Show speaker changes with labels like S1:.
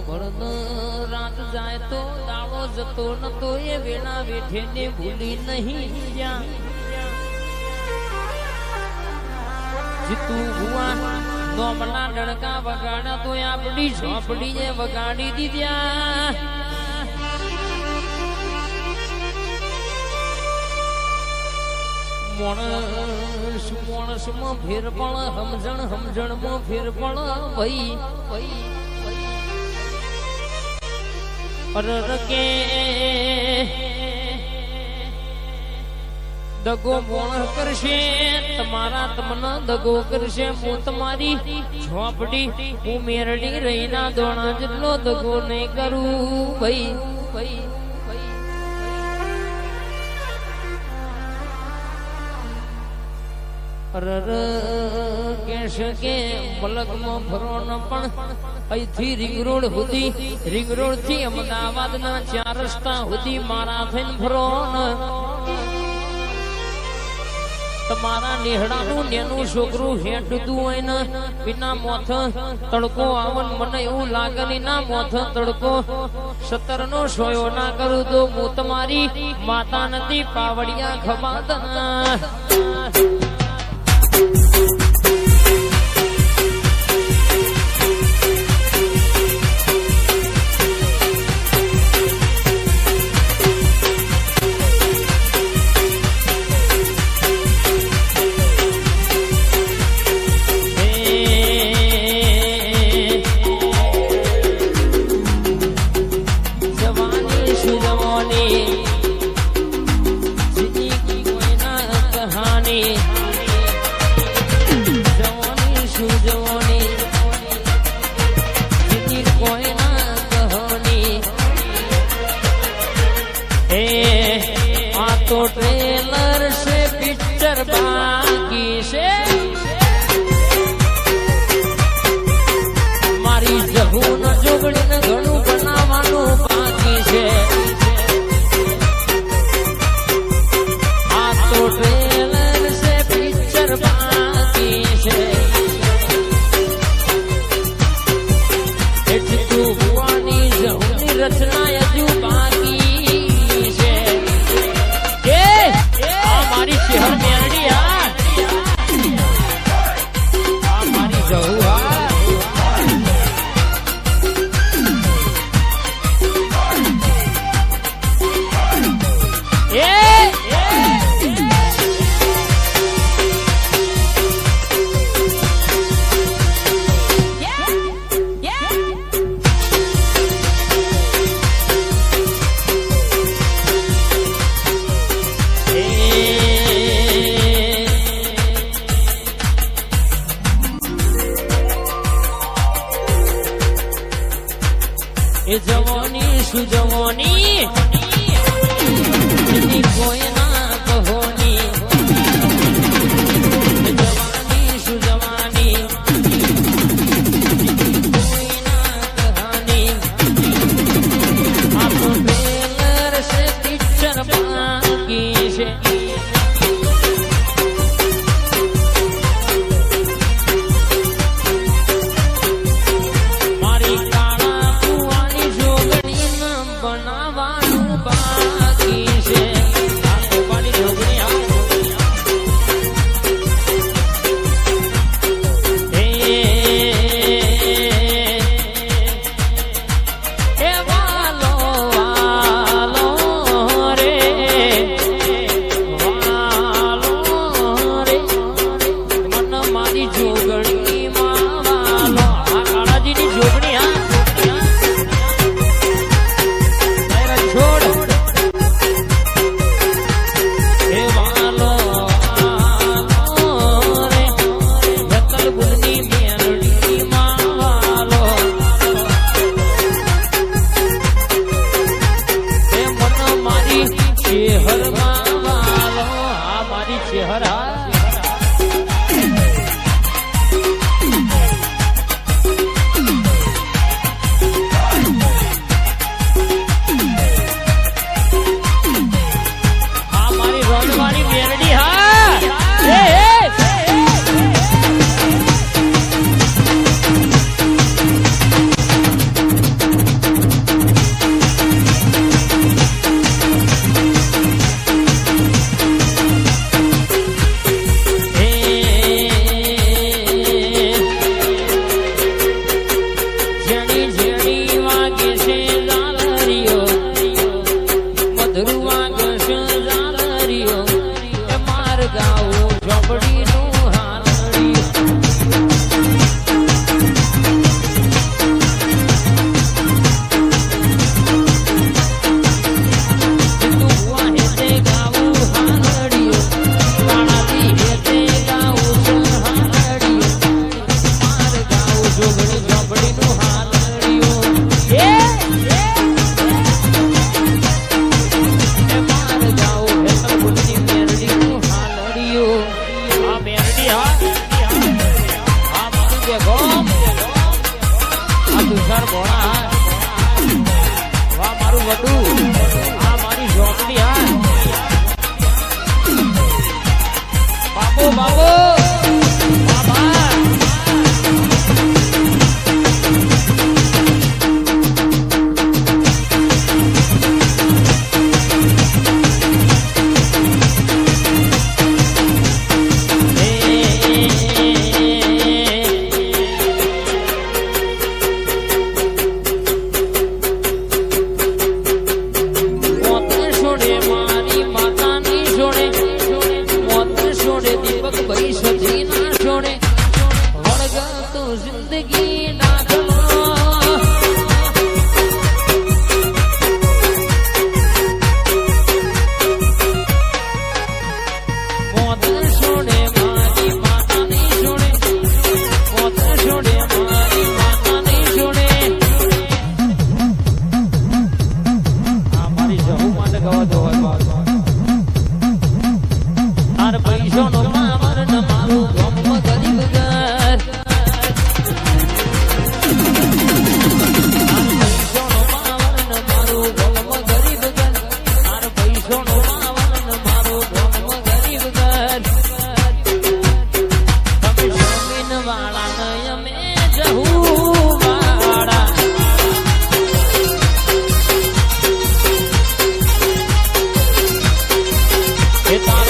S1: રાત જાય તો દાડો જતો નતો એ વેણા વેઠે ને ભૂલી નહીં જ્યાં જીતું ભુવા નોમના ડણકા વગાડા તો આપણી ઝોપડીએ વગાડી દીધ્યા મોણસમાં ફેર પણ સમજણમાં ફેર પણ ભાઈ કે દગો મોણ કરશે તમારા તમને દગો કરશે હું તમારી ઝોપડી હું મેરડી રહીના દોણા જેટલો દગો નહીં કરું ભાઈ કેશે કે મલકમાં ફરો ન પણ અહીંથી રિંગ રોડ થી અમદાવાદ ના 4 રસ્તા સુધી મારા થઈને ફરો તમારા નેહડાનું નેનું છોકરું હેઠતું હોય ને વિના મોથ તડકો આવન મને એવું લાગે ના મોથ તડકો 17 નો સોયો ના કરું તો હું તમારી માતા નથી પાવડિયા ખબાદના तो ट्रेलर से पिक्चर बाकी से मारी जहून जोगड़ी ने घणું બનાવવાનું બાકી છે આ તો ટ્રેલર से पिक्चर बाकी છે એટલે તું ભુવાની જહૂની રચના હજુ બાકી શહેર મેરડી મારી જવું એ જવાની શું જવાની કોઈ ના કહોની જવાની શું જવાની કોઈ ના કહાની આપણો ટ્રેલર છે પિક્ચર બાકી છે આવો બાબા
S2: It's